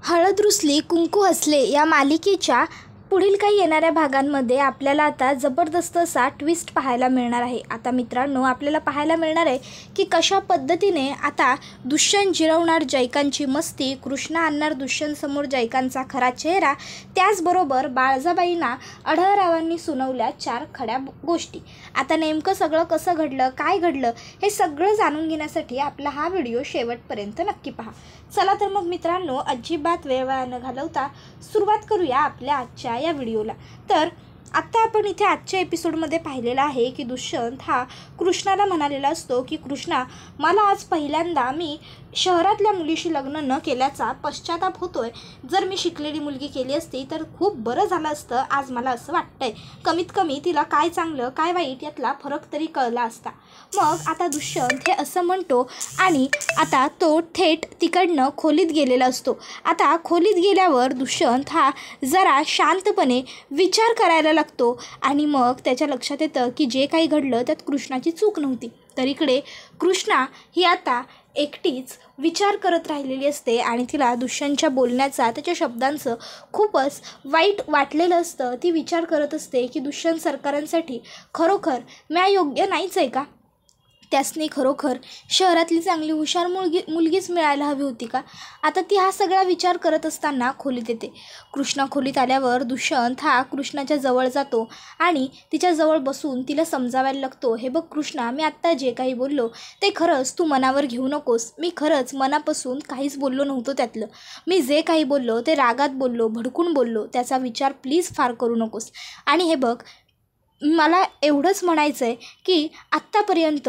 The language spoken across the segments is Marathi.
हळद रुसली कुंकू हसले या मालिकेच्या पुढील काही येणाऱ्या भागांमध्ये आपल्याला आता जबरदस्त असा ट्विस्ट पाहायला मिळणार आहे। आता मित्रांनो, आपल्याला पाहायला मिळणार आहे की कशा पद्धतीने आता दुष्यंत जिरवणार जयकांची मस्ती, कृष्णा आणणार दुष्यंतसमोर जयकांचा खरा चेहरा, त्याचबरोबर बाळजाबाईंना अढळरावांनी सुनावल्या 4 खड्या गोष्टी। आता नेमकं सगळं कसं घडलं, काय घडलं, हे सगळं जाणून घेण्यासाठी आपला हा व्हिडिओ शेवटपर्यंत नक्की पहा। चला तर मग मित्रांनो, अजिबात वेळ वाया न घालवता सुरुवात करूया आपल्या आजच्या या व्हिडिओला। तर आता आपण इथे आजच्या एपिसोडमध्ये पाहिलेलं आहे की दुष्यंत हा कृष्णाला म्हणालेला असतो की कृष्णा, मला आज पहिल्यांदा मी शहरातल्या मुलीशी लग्न न केल्याचा पश्चाताप होतोय। जर मी शिकलेली मुलगी केली असती तर खूप बरं झालं असतं। आज मला असं वाटतंय, कमीत कमी तिला काय चांगलं काय वाईट यातला फरक तरी कळला असता। मग आता दुष्यंत हे असं म्हणतो आणि आता तो थेट तिकडनं खोलीत गेलेला असतो। आता खोलीत गेल्यावर दुष्यंत हा जरा शांतपणे विचार करायला लागतो आणि मग त्याच्या लक्षात येतं की जे काही घडलं त्यात कृष्णाची चूक नव्हती। तर इकडे कृष्णा ही आता एकटीच विचार करत राहिलेली असते आणि तिला दुष्यंतच्या बोलण्याचा, त्याच्या शब्दांचं खूपच वाईट वाटलेलं असतं। ती विचार करत असते की दुष्यंत सरकारांसाठी खरोखर म्या योग्य नाहीच आहे का? त्यासनी खरोखर शहरातली चांगली हुशार मुलगीच मिळायला हवी होती का? आता ती हा सगळा विचार करत असताना खोलीत येते। कृष्णा खोलीत आल्यावर दुष्यंत हा कृष्णाच्या जवळ जातो आणि तिच्या जवळ बसून तिला समजावायला लागतो, हे बघ कृष्णा, मी आत्ता जे काही बोललो ते खरंच तू मनावर घेऊ नकोस। मी खरंच मनापासून काहीच बोललो नव्हतो त्यातलं। मी जे काही बोललो ते रागात बोललो, भडकून बोललो, त्याचा विचार प्लीज फार करू नकोस। आणि हे बघ, मला एवढंच म्हणायचं आहे की आत्तापर्यंत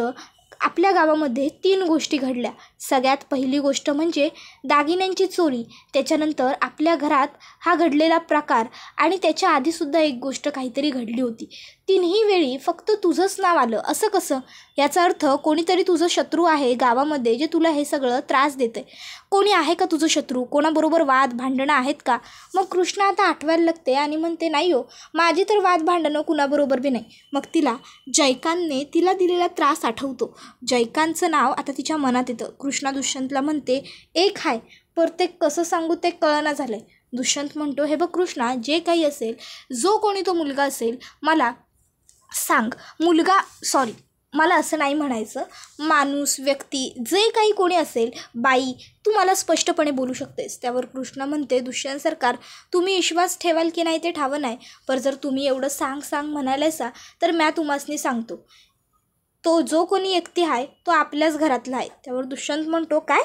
आपल्या गावामध्ये 3 गोष्टी घडल्या। सगळ्यात पहिली गोष्ट म्हणजे दागिन्यांची चोरी, त्याच्यानंतर आपल्या घरात हा घडलेला प्रकार आणि त्याच्या आधीसुद्धा एक गोष्ट काहीतरी घडली होती। तिन्ही वेळी फक्त तुझंच नाव आलं, असं कसं? याचा अर्थ कोणीतरी तुझं शत्रू आहे गावामध्ये जे तुला हे सगळं त्रास देतं आहे। कोणी आहे का तुझं शत्रू? कोणाबरोबर वाद भांडणं आहेत का? मग कृष्णा आता आठवायला लागते आणि म्हणते, नाही हो, माझी तर वाद भांडणं कुणाबरोबर बी नाही। मग तिला जयकांतने तिला दिलेला त्रास आठवतो। जयकांतचं नाव आता तिच्या मनात येतं। कृष्णा दुष्यंतला म्हणते, एक आहे पर ते कसं सांगू ते कळना झालंय। दुष्यंत म्हणतो, हे बघ कृष्णा, जे काही असेल, जो कोणी तो मुलगा असेल मला सांग। मला असं नाही म्हणायचं, माणूस, व्यक्ती, जे काही कोणी असेल, बाई, तू मला स्पष्टपणे बोलू शकतेस। त्यावर कृष्णा म्हणते, दुष्यंत सरकार, तुम्ही विश्वास ठेवाल की नाही ते ठावं नाही, पर जर तुम्ही एवढं सांग म्हणायलायसा तर म्या तुम्हासनी सांगतो, तो जो कोणी व्यक्ती आहे तो आपल्याच घरातला आहे। त्यावर दुष्यंत म्हणतो, काय?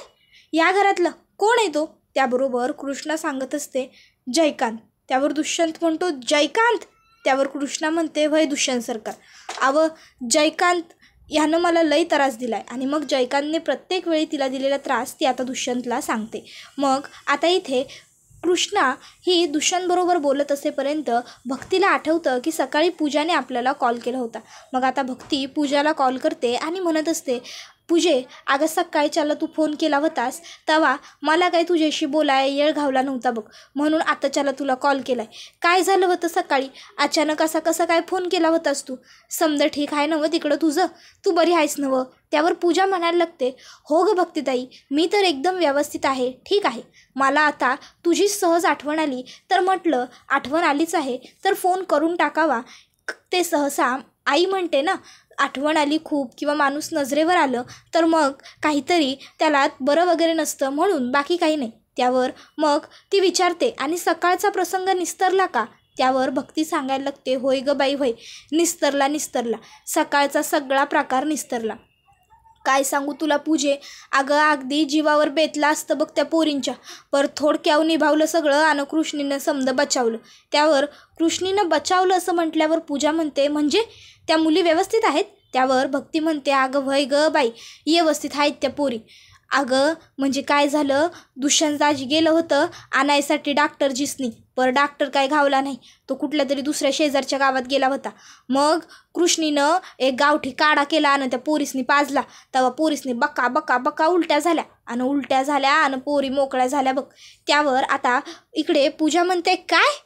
या घरातलं कोण आहे तो? त्याबरोबर कृष्णा सांगत असते, जयकांत। त्यावर दुष्यंत म्हणतो, जयकांत? त्यावर कृष्णा म्हणते, वय दुष्यंत सरकार, जयकांत ह्यानं मला लई त्रास दिलाय। आणि मग जयकांतने प्रत्येक वेळी तिला दिलेला त्रास ती आता दुष्यंतला सांगते। मग आता इथे कृष्णा ही दुष्यंतबरोबर बोलत असेपर्यंत भक्तीला आठवतं की सकाळी पूजाने आपल्याला कॉल केला होता। मग आता भक्ती पूजाला कॉल करते आणि म्हणत असते, पूजे, अगं सकाळच्याला तू फोन केला होतास तेव्हा मला काही तुझ्याशी बोलाय येळ घावला नव्हता बघ, म्हणून आताच्याला तुला कॉल केलाय। काय झालं होतं सकाळी? अचानक असा कसा काय फोन केला होतास तू? समजा ठीक आहे नवं तिकडं तुझं? तू बरी आहेस नवं? त्यावर पूजा म्हणायला लागते, हो गं भक्तीताई, मी तर एकदम व्यवस्थित आहे, ठीक आहे। मला आता तुझी सहज आठवण आली तर म्हटलं आठवण आलीच आहे तर फोन करून टाकावा। ते सहसा आई म्हणते ना, आठवण आली खूप किंवा माणूस नजरेवर आलं तर मग काहीतरी त्याला बरं वगैरे नसतं, म्हणून बाकी काही नाही। त्यावर मग ती विचारते, आणि सकाळचा प्रसंग निस्तरला का? त्यावर भक्ती सांगायला लागते, होय ग बाई होय, निस्तरला, सकाळचा सगळा प्रकार निस्तरला। काय सांगू तुला पूजे, अगं अगदी जीवावर बेतला असतं बघ त्या पोरींच्या, पर थोडक्याव निभावलं सगळं आणि कृष्णीनं समजा बचावलं। त्यावर कृष्णीनं बचावलं असं म्हटल्यावर पूजा म्हणते, म्हणजे त्या मुली व्यवस्थित आहेत? त्यावर भक्ती म्हणते, अगं वय ग बाई, व्यवस्थित आहेत त्या पोरी। अगं म्हणजे काय झालं, दुष्यंत आजी गेलं होतं आणायसाठी डॉक्टरजीसनी, पर डॉक्टर काय घावला नाही, तो कुठल्या तरी दुसऱ्या शेजारच्या गावात गेला होता। मग कृष्णीनं एक गावठी काढा केला आणि त्या पोरीसनी पाजला, तेव्हा पोरीसनी बका उलट्या झाल्या आणि पोरी मोकळ्या झाल्या बघ। त्यावर आता इकडे पूजा म्हणते, काय?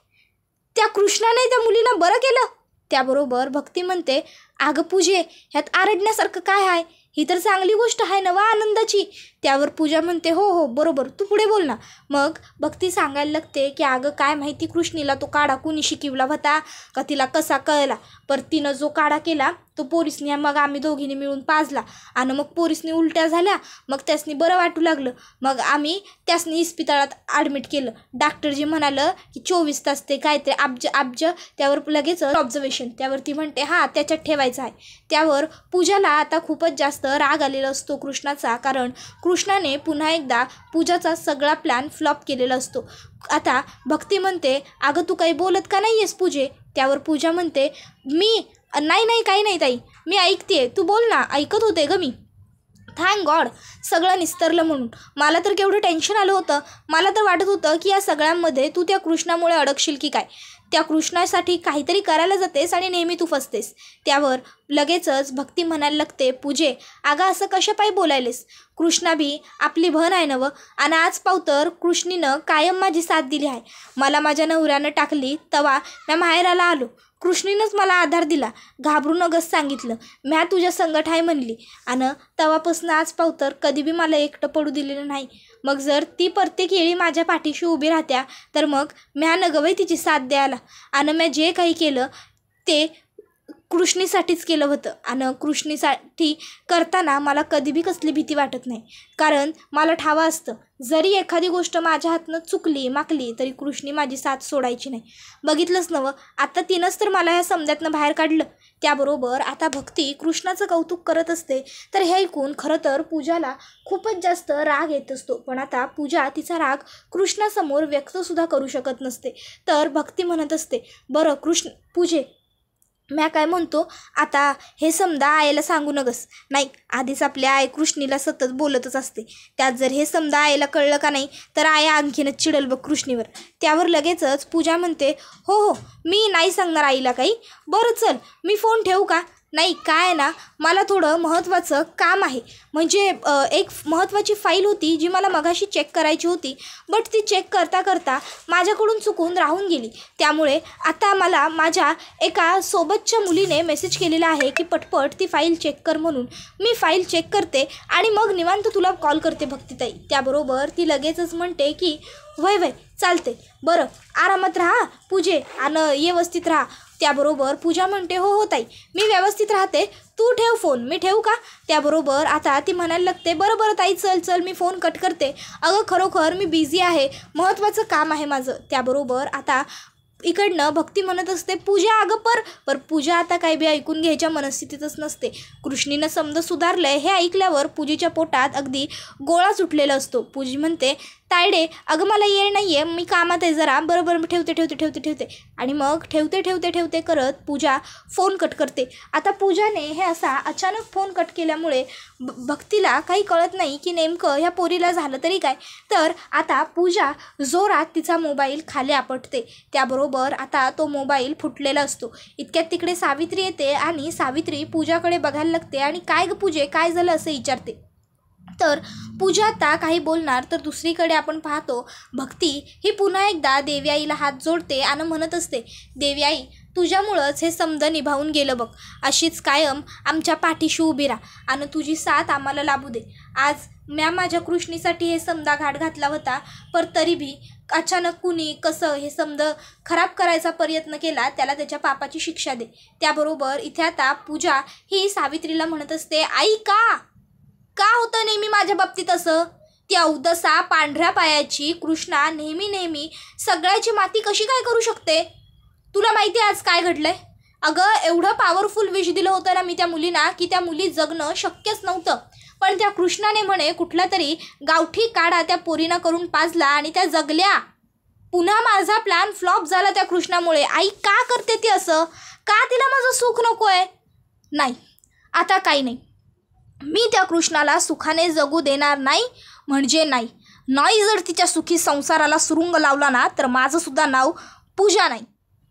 त्या कृष्णाने त्या मुलीनं बरं केलं? त्याबरोबर भक्ती म्हणते, अगं पूजे, ह्यात आरडण्यासारखं काय आहे? ही तर चांगली गोष्ट आहे ना वा आनंदाची। त्यावर पूजा म्हणते हो हो बरोबर, तू पुढे बोल ना. मग भक्ती सांगायला लागते की अगं काय माहिती कृष्णीला तो काढा कुणी शिकवला होता का तिला कसा कळला, पर तिनं जो काढा केला तो पोरीसनी मग आम्ही दोघींनी मिळून पाजला आणि मग पोरीसनी उलट्या झाल्या, मग त्यासनी बरं वाटू लागलं, मग आम्ही त्यासनी इस्पितळात ॲडमिट केलं. डॉक्टरजी म्हणालं की 24 तास ते काय ते अब्ज त्यावर लगेच ऑब्झर्वेशन. त्यावर ती म्हणते हां त्याच्यात ठेवायचं आहे. त्यावर पूजाला आता खूपच जास्त राग आलेला असतो कृष्णाचा, कारण कृष्णाने पुन्हा एकदा पूजाचा सगळा प्लॅन फ्लॉप केलेला असतो. आता भक्ती म्हणते अगं तू काही बोलत का नाही आहेस पूजे. त्यावर पूजा म्हणते मी नाही काही नाही ताई, मी ऐकते, तू बोल ना. ऐकत होते ग मी. थँक गॉड सगळं निस्तरलं म्हणून. मला तर केवढं टेन्शन आलं होतं. मला तर वाटत होतं की या सगळ्यांमध्ये तू त्या कृष्णामुळे अडकशील की काय. त्या कृष्णासाठी काहीतरी करायला जातेस आणि नेहमी तू फसतेस. त्यावर लगेचच भक्ती म्हणायला लागते पूजे अगं असं कशा पायी बोलायलेस, कृष्णा बी आपली बहन आहे नवं, आणि आज पाव तर कृष्णीनं कायम माझी साथ दिली आहे. मला माझ्या नवऱ्यानं टाकली तवा मी माहेराला आलो, कृष्णीनंच मला आधार दिला, घाबरू नगस सांगितलं, म्या तुझ्या संगट आहे म्हणली, आणि तवापासून आज पाव तर कधी बी मला एकटं पडू दिलेलं नाही. मग जर ती प्रत्येक वेळी माझ्या पाठीशी उभी राहत्या तर मग म्या नगवय तिची साथ द्यायला, आणि मी जे काही केलं ते कृष्णीसाठीच केलं होतं, आणि कृष्णीसाठी करताना मला कधी बी कसली भीती वाटत नाही, कारण मला ठावं असतं जरी एखादी गोष्ट माझ्या हातनं चुकली माकली तरी कृष्णी माझी साथ सोडायची नाही. बघितलंच नवं आता तिनंच तर मला ह्या समद्यातनं बाहेर काढलं. त्याबरोबर आता भक्ती कृष्णाचं कौतुक करत असते. तर हे ऐकून खरं तर पूजाला खूपच जास्त राग येत असतो, पण आता पूजा तिचा राग कृष्णासमोर व्यक्तसुद्धा करू शकत नसते. तर भक्ती म्हणत असते बरं पूजे म्या काय म्हणतो आता हे समजा आईला सांगू नगस. नाही आधीच आपल्या आई कृष्णीला सतत बोलतच असते, त्यात जर हे समजा आईला कळलं का नाही तर आई आणखीनच चिडल बघ कृष्णीवर. त्यावर लगेचच पूजा म्हणते हो हो मी नाही सांगणार आईला काही. बरं चल मी फोन ठेवू का. नाही काय ना मला थोडं महत्त्वाचं काम आहे, म्हणजे एक महत्त्वाची फाईल होती जी मला मगाशी चेक करायची होती, बट ती चेक करता करता माझ्याकडून चुकून राहून गेली. त्यामुळे आता मला माझ्या एका सोबतच्या मुलीने मेसेज केलेला आहे की पटपट ती फाईल चेक कर म्हणून. मी फाईल चेक करते आणि मग निवांत तुला कॉल करते भक्तीताई. त्याबरोबर ती लगेचच म्हणते की वय चालते, बरं आरामात राहा पूजे आणि व्यवस्थित राहा. त्याबरोबर पूजा म्हणते हो हो ताई मी व्यवस्थित राहते, तू ठेव फोन, मी ठेवू का. त्याबरोबर आता ती म्हणायला लागते बरं ताई चल मी फोन कट करते, अगं खरोखर मी बिझी आहे, महत्त्वाचं काम आहे माझं. त्याबरोबर आता इकडनं भक्ती म्हणत असते पूजा अगं पर पूजा आता काय बी ऐकून घ्यायच्या मनस्थितीतच नसते. कृष्णीनं समजा सुधारलंय हे ऐकल्यावर पूजेच्या पोटात अगदी गोळा सुटलेला असतो. पूजी म्हणते तायडे अगं मला येळ नाही आहे, मी कामात आहे जरा, बरोबर ठेवते आणि मग ठेवते करत पूजा फोन कट करते. आता पूजाने हे असा अचानक फोन कट केल्यामुळे भक्तीला काही कळत नाही की नेमकं ह्या पोरीला झालं तरी काय. तर आता पूजा जोरात तिचा मोबाईल खाली आपटते. त्याबरोबर आता तो मोबाईल फुटलेला असतो. इतक्यात तिकडे सावित्री येते आणि सावित्री पूजाकडे बघायला लागते आणि काय ग पूजे काय झालं असं विचारते. तर पूजा आता काही बोलणार तर दुसरीकडे आपण पाहतो भक्ती ही पुन्हा एकदा देव्याईला हात जोडते आणि म्हणत असते देव्याई तुझ्यामुळंच हे समद निभावून गेलं बघ, अशीच कायम आमच्या पाठीशी उभी राहा आणि तुझी साथ आम्हाला लाभू दे. आज म्या माझ्या कृष्णीसाठी हे समदा घाट घातला होता, पर तरी भी अचानक कुणी कसं हे समद खराब करायचा प्रयत्न केला त्याला त्याच्या पापाची शिक्षा दे. त्याबरोबर इथे आता पूजा ही सावित्रीला म्हणत असते आई का होतं नेहमी माझ्या बाबतीत असं. ती अवदसा पांढऱ्या पायाची कृष्णा नेहमी सगळ्याची माती कशी काय करू शकते. तुला माहिती आहे आज काय घडलंय. अगं एवढं पॉवरफुल विष दिलं होतं ना मी त्या मुलींना की त्या मुली जगणं शक्यच नव्हतं, पण त्या कृष्णाने म्हणे कुठला तरी गावठी काढा त्या पोरीना करून पाजला आणि त्या जगल्या. पुन्हा माझा प्लॅन फ्लॉप झाला त्या कृष्णामुळे. आई का करते ती असं, का तिला माझं सुख नको आहे. नाही आता काही नाही, मी त्या कृष्णाला सुखाने जगू देणार नाही, म्हणजे नाही जर तिच्या सुखी संसाराला सुरुंग लावला ना तर माझंसुद्धा नाव पूजा नाही.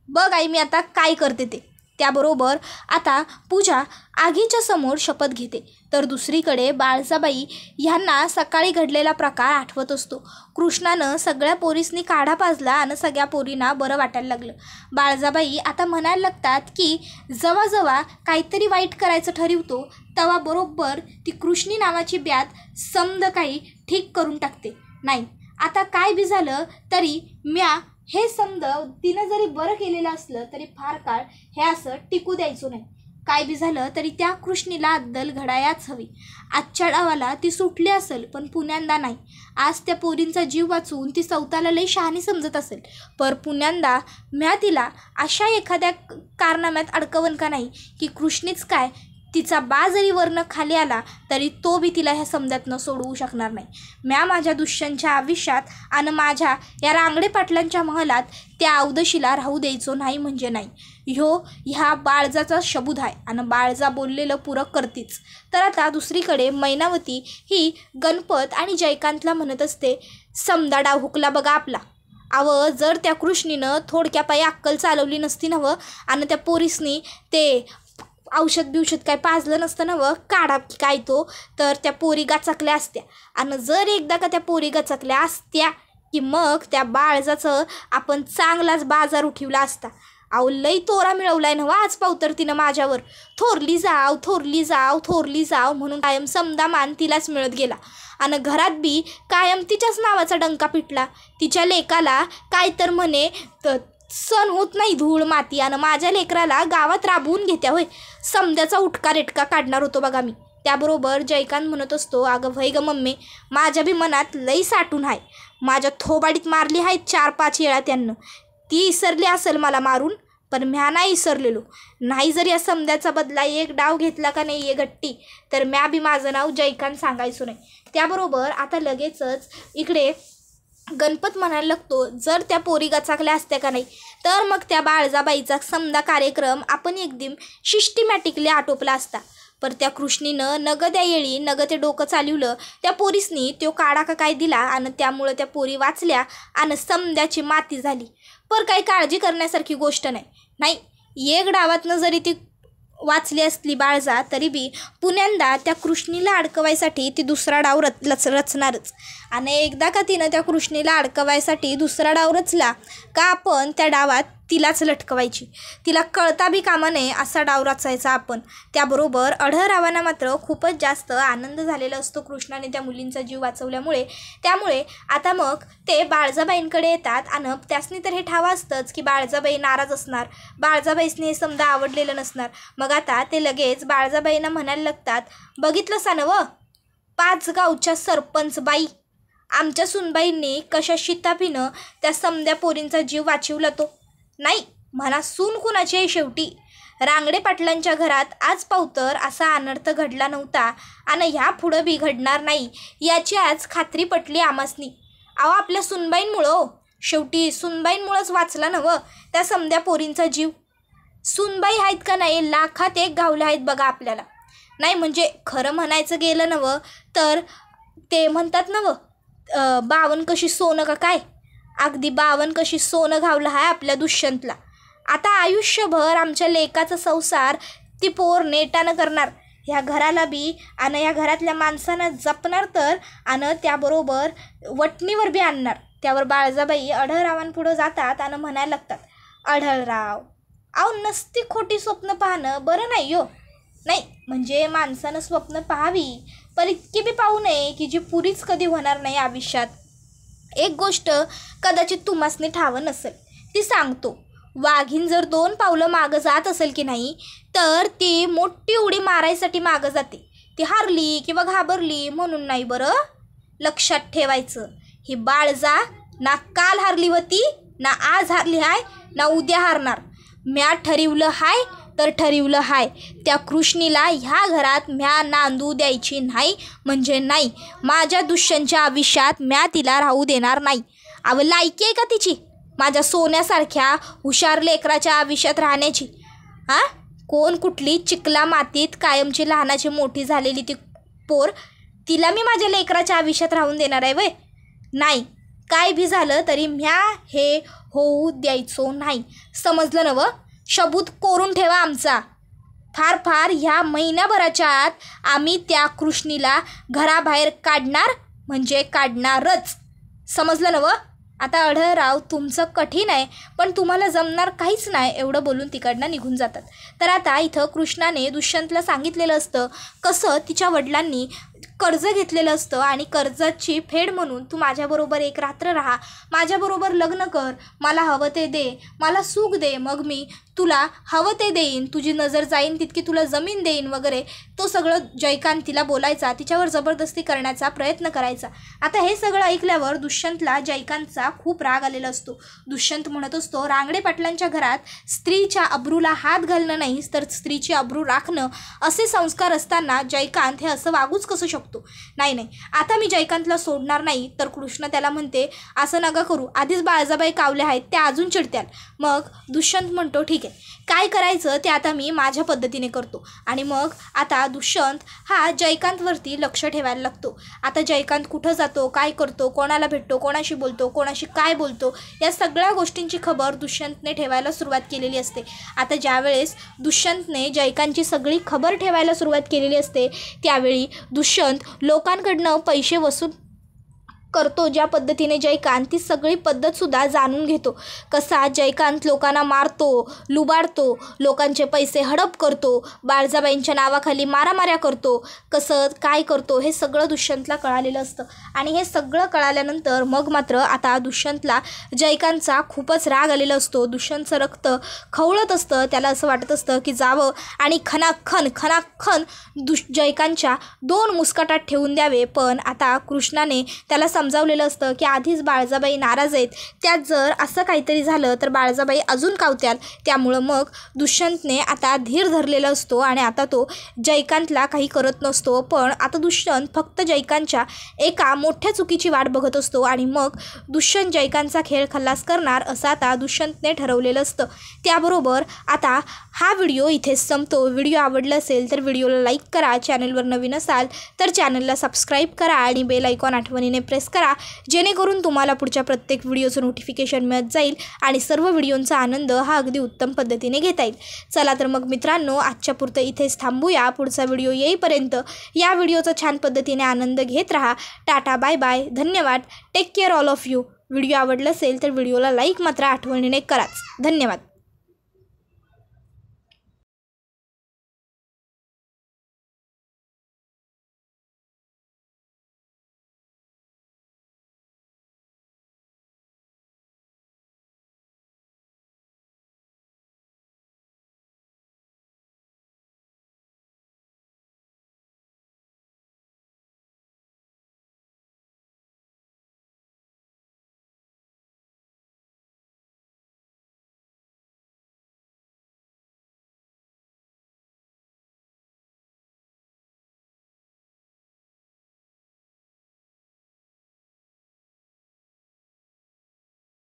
बघ आई मी आता काय करते ते. त्याबरोबर आता पूजा आगीच्या समोर शपथ घेते. तर दुसरीकडे बाळजाबाई ह्यांना सकाळी घडलेला प्रकार आठवत असतो. कृष्णानं सगळ्या पोरीसनी काढा पाजला आणि सगळ्या पोरींना बरं वाटायला लागलं. बाळजाबाई आता म्हणायला लागतात की जेव्हा जेव्हा काहीतरी वाईट करायचं ठरवतो तेव्हा बरोबर ती कृष्णी नावाची ब्यात समद काही ठीक करून टाकते. नाही, आता काय बी झालं तरी म्या हे समज तिनं जरी बरं केलेलं असलं तरी फार काळ हे असं टिकू द्यायचं नाही. काय बी झालं तरी त्या कृष्णीला अद्दल घडायच हवी. आजच्या डावाला ती सुटली असेल पण पुण्यांदा नाही. आज त्या पोरींचा जीव वाचवून ती स्वतःला लई शहाणी समजत असेल, पर पुण्यांदा म्या तिला अशा एखाद्या कारनाम्यात अडकवन का नाही की कृष्णीच काय तिचा बा जरी वरनं खाली आला तरी तो बी तिला ह्या समजातनं सोडवू शकणार नाही. म्या माझ्या दुष्यांच्या आयुष्यात आणि माझ्या या रांगडे पाटलांच्या महलात त्या अवदशीला राहू द्यायचो नाही म्हणजे नाही. ह्या बाळजाचा शबूत आहे आणि बाळजा बोललेलं पुरं करतीच. तर आता दुसरीकडे मैनावती ही गणपत आणि जयकांतला म्हणत असते, समदा डाव हुकला बघा आपला. जर त्या कृष्णीनं थोडक्या पायी अक्कल चालवली नसती नवं आणि त्या पोरीसनी ते औषध बिवषध काय पाजलं नसतं नवं, काढा काय तो, तर त्या पोरी गचकल्या असत्या. आणि जर एकदा का त्या पोरी गचकल्या असत्या की मग त्या बाळजाचं आपण चांगलाच बाजार उठवला असता. लई तोरा मिळवलाय नव्हा आज पावतर तिनं माझ्यावर. थोरली जाव थोरली जाव थोरली जाव म्हणून कायम समदा मान तिलाच मिळत गेला. आणि घरात बी कायम तिच्याच नावाचा डंका पिटला. तिच्या लेकाला काय तर म्हणे सण होत नाही धूळ माती आणि माझ्या लेकराला गावात राबवून घेत्या होय. समद्याचा उठका रेटका काढणार होतो बघा मी. त्याबरोबर जयकांत म्हणत असतो, अगं भय ग मम्मी, माझ्या बी मनात लई साठून आहे. माझ्या थोबाडीत मारली आहेत 4-5 वेळा त्यांना. ती इसरली असेल मला मारून, पण म्या नाही इसरलेलो. नाही जर या समद्याचा बदला एक डाव घेतला का नाही ये गट्टी तर म्या बी माझं नाव जयकांत सांगायचो नाही. त्याबरोबर आता लगेचच इकडे गणपत म्हणायला लागतो, जर त्या पोरी गचाकल्या असत्या का नाही तर मग त्या बाळजाबाईचा समदा कार्यक्रम आपण एकदम सिस्टमॅटिकली आटोपला असता. पर त्या कृष्णीनं नग त्या येळी नग ते डोकं चालवलं. त्या पोरीसनी तो काढा का काय दिला आणि त्यामुळं त्या पोरी वाचल्या आणि समद्याची माती झाली. पर काही काळजी करण्यासारखी गोष्ट नाही. एक डावातनं जरी ती वाचली असली बाळजा तरी बी पुण्यांदा त्या कृष्णीला अडकवायसाठी ती दुसरा डाव रचणारच. आणि एकदा का तिनं त्या कृष्णीला अडकवायसाठी दुसरा डाव रचला का आपण त्या डावात तिलाच लटकवायची. तिला कळता बी कामा नये असा डाव रचायचा आपण. त्याबरोबर अढळरावांना मात्र खूपच जास्त आनंद झालेला असतो कृष्णाने त्या मुलींचा जीव वाचवल्यामुळे. त्यामुळे आता मग ते बाळजाबाईंकडे येतात आणि त्यासनी तर हे ठावं असतंच की बाळजाबाई नाराज असणार, बाळजाबाईसनी हे समजा आवडलेलं नसणार. मग आता ते लगेच बाळजाबाईंना म्हणायला लागतात, बघितलं सा नवं 5 गावच्या सरपंच बाई, आमच्या सुनबाईंनी कशा शितापीनं त्या समद्या पोरींचा जीव वाचवला तो. नाही म्हणा सून कुणाची आहे शेवटी. रांगडे पाटलांच्या घरात आज पावतर असा अनर्थ घडला नव्हता आणि ह्या पुढं बी घडणार नाही याची आज खात्री पटली आमासनी. आपल्या सुनबाईंमुळं, शेवटी सुनबाईंमुळंच वाचला नवं त्या समद्या पोरींचा जीव. सुनबाई आहेत का नाही लाखात एक गावल्या आहेत बघा आपल्याला. नाही म्हणजे खरं म्हणायचं गेलं नवं तर ते म्हणतात नवं 52 कशी सोनं का काय, अगदी 52 कशी सोनं घावलं आहे आपल्या दुष्यंतला. आता आयुष्यभर आमच्या लेकाचा संसार ती पोर नेटानं करणार, ह्या घराला बी आणि ह्या घरातल्या माणसांना जपणार तर आणि त्याबरोबर वटणीवर बी आणणार. त्यावर बाळजाबाई अढळरावांपुढं जातात आणि म्हणायला लागतात, अढळराव नसती खोटी स्वप्न पाहणं बरं नाही हो. नाही म्हणजे माणसानं स्वप्न पाहावी पण इतकी बी पाहू नये की जी पुरीच कधी होणार नाही आयुष्यात. एक गोष्ट कदाचित तुम्हासनी ठावं नसेल ती सांगतो. वाघीण जर 2 पावलं मागं जात असेल की नाही तर ती मोठी उडी मारायसाठी मागं जाते. ती हारली किंवा घाबरली म्हणून नाही बरं, लक्षात ठेवायचं. ही बाळजा ना काल हारली होती, ना आज हारली हाय, ना उद्या हारणार. म्या ठरवलं हाय तर ठरवलं हाय, त्या कृष्णीला ह्या घरात म्या नांदू द्यायची नाही म्हणजे नाही. माझ्या दुष्यांच्या आयुष्यात म्या तिला राहू देणार नाही. लायकी आहे का तिची माझ्या सोन्यासारख्या हुशार लेकराच्या आयुष्यात राहण्याची? कोण कुठली चिकला मातीत कायमची लहानाची मोठी झालेली ती पोर, तिला मी माझ्या लेकराच्या आयुष्यात राहून देणार आहे वय? नाही. काय बी झालं तरी म्या हे होऊ द्यायचो नाही. समजलं नवं? सबूत कोरून ठेवा आमचा. फार फार ह्या महिन्याभराच्या आत आम्ही त्या कृष्णीला घराबाहेर काढणार म्हणजे काढणारच. समजलं नवं? आता आढळराव तुमचं कठीण आहे पण तुम्हाला जमणार काहीच नाही एवढं बोलून तिकडनं निघून जातात. तर आता इथं कृष्णाने दुष्यंतला सांगितलेलं असतं कसं तिच्या वडिलांनी कर्ज घेतलेलं असतं आणि कर्जाची फेड म्हणून तू माझ्याबरोबर एक रात्र राहा, माझ्याबरोबर लग्न कर, मला हवं ते दे, मला सुख दे, मग मी तुला हवं ते देईन, तुझी नजर जाईन तितकी तुला जमीन देईन वगैरे. तो सगळं जयकांत तिला बोलायचा, तिच्यावर जबरदस्ती करण्याचा प्रयत्न करायचा. आता हे सगळं ऐकल्यावर दुष्यंतला जयकांतचा खूप राग आलेला असतो. दुष्यंत म्हणत असतो रांगडे पाटलांच्या घरात स्त्रीच्या अब्रूला हात घालणं नाही तर स्त्रीची अब्रू राखणं असे संस्कार असताना जयकांत हे असं वागूच कसं शकतो. नाही, आता मी जयकांतला सोडणार नाही. तर कृष्ण त्याला म्हणते असं नका करू, आधीच बाळजाबाई कावल्या आहेत त्या अजून चिडत्याल. मग दुष्यंत म्हणतो ठीक आहे, काय करायचं ते आता मी माझ्या पद्धतीने करतो. आणि मग आता दुष्यंत हा जयकांतवरती लक्ष ठेवायला लागतो. आता जयकांत कुठं जातो, काय करतो, कोणाला भेटतो, कोणाशी बोलतो, कोणाशी काय बोलतो, या सगळ्या गोष्टींची खबर दुष्यंतने ठेवायला सुरुवात केलेली असते. आता ज्यावेळेस दुष्यंतने जयकांतची सगळी खबर ठेवायला सुरुवात केलेली असते त्यावेळी दुष्यंत लोकांकडनं पैसे वसूल करतो. ज्या पद्धतीने जयकांत ती सगळी पद्धतसुद्धा जाणून घेतो. कसा जयकांत लोकांना मारतो, लुबाडतो, लोकांचे पैसे हडप करतो, बाळजाबाईंच्या नावाखाली मारामाऱ्या करतो, कसं काय करतो हे सगळं दुष्यंतला कळालेलं असतं. आणि हे सगळं कळाल्यानंतर मग मात्र आता दुष्यंतला जयकांतचा खूपच राग आलेला असतो. दुष्यंतचं रक्त खवळत असतं. त्याला असं वाटत असतं की जावं आणि खनाखन जयकांतच्या 2 मुस्कटात ठेवून द्यावे. पण आता कृष्णाने त्याला समजावलेलं असतं की आधीच बाळजाबाई नाराज आहेत, त्यात जर असं काहीतरी झालं तर बाळजाबाई अजून कावत्याल. त्यामुळं मग दुष्यंतने आता धीर धरलेला असतो आणि आता तो जयकांतला काही करत नसतो. पण आता दुष्यंत फक्त जयकांतच्या एका मोठ्या चुकीची वाट बघत असतो आणि मग दुष्यंत जयकांतचा खेळ खल्लास करणार असं आता दुष्यंतने ठरवलेलं असतं. त्याबरोबर आता हा व्हिडिओ इथेच संपतो. व्हिडिओ आवडला असेल तर व्हिडिओला लाईक करा, चॅनलवर नवीन असाल तर चॅनलला सबस्क्राईब करा आणि बेल आयकॉन आठवणीने प्रेस करा जेणेकरून तुम्हाला पुढच्या प्रत्येक व्हिडिओचं नोटिफिकेशन मिळत जाईल आणि सर्व व्हिडिओंचा आनंद हा अगदी उत्तम पद्धतीने घेता येईल. चला तर मग मित्रांनो आजच्या पुरतं इथेच थांबूया. पुढचा व्हिडिओ येईपर्यंत या व्हिडिओचा छान पद्धतीने आनंद घेत राहा. टाटा, बाय बाय, धन्यवाद, take care all of you. Video आवडला असेल तर व्हिडिओला लाईक मात्र आठवणीने कराच. धन्यवाद.